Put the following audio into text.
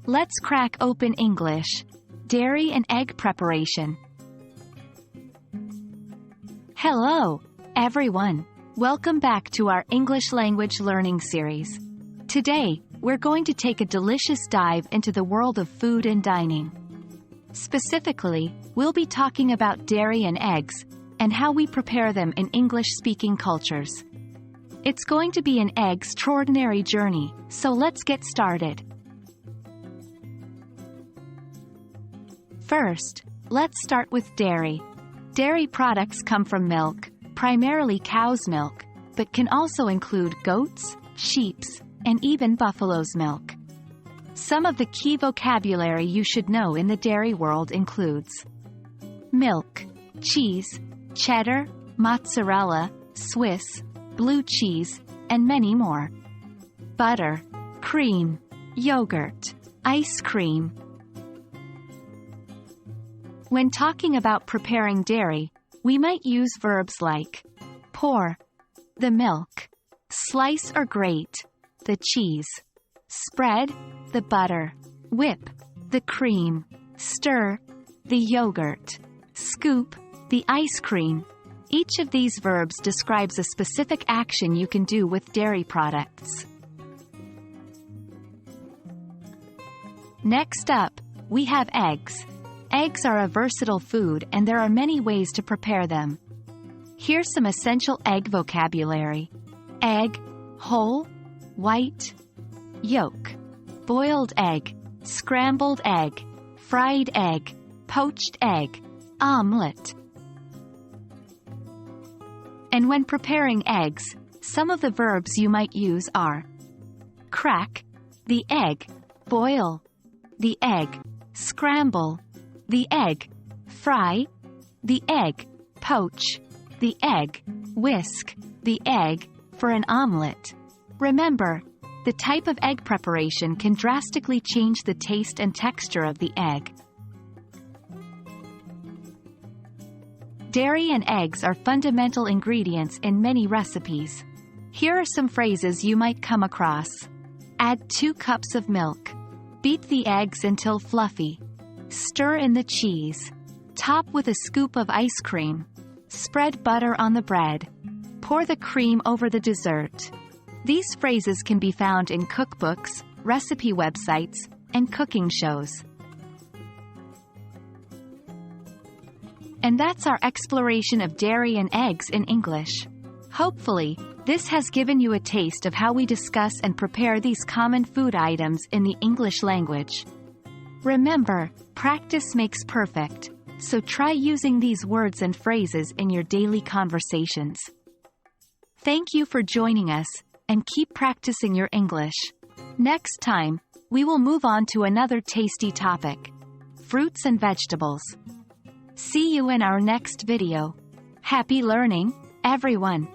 Let's crack open English. Dairy and egg preparation. Hello, everyone. Welcome back to our English language learning series. Today, we're going to take a delicious dive into the world of food and dining. Specifically, we'll be talking about dairy and eggs, and how we prepare them in English-speaking cultures. It's going to be an extraordinary journey, so let's get started. First, let's start with dairy. Dairy products come from milk, primarily cow's milk, but can also include goats, sheep's, and even buffalo's milk. Some of the key vocabulary you should know in the dairy world includes milk, cheese, cheddar, mozzarella, Swiss, blue cheese, and many more. Butter, cream, yogurt, ice cream. When talking about preparing dairy, we might use verbs like pour, the milk, slice or grate, the cheese, spread, the butter, whip, the cream, stir, the yogurt, scoop, the ice cream. Each of these verbs describes a specific action you can do with dairy products. Next up, we have eggs. Eggs are a versatile food and there are many ways to prepare them. Here's some essential egg vocabulary. Egg, whole, white, yolk, boiled egg, scrambled egg, fried egg, poached egg, omelette. And when preparing eggs, some of the verbs you might use are crack, the egg, boil, the egg, scramble, the egg, fry, the egg, poach, the egg, whisk, the egg, for an omelette. Remember, the type of egg preparation can drastically change the taste and texture of the egg. Dairy and eggs are fundamental ingredients in many recipes. Here are some phrases you might come across. Add 2 cups of milk. Beat the eggs until fluffy. Stir in the cheese. Top with a scoop of ice cream. Spread butter on the bread. Pour the cream over the dessert. These phrases can be found in cookbooks, recipe websites, and cooking shows. And that's our exploration of dairy and eggs in English. Hopefully, this has given you a taste of how we discuss and prepare these common food items in the English language. Remember, practice makes perfect, so try using these words and phrases in your daily conversations. Thank you for joining us, and keep practicing your English. Next time, we will move on to another tasty topic: fruits and vegetables. See you in our next video. Happy learning, everyone!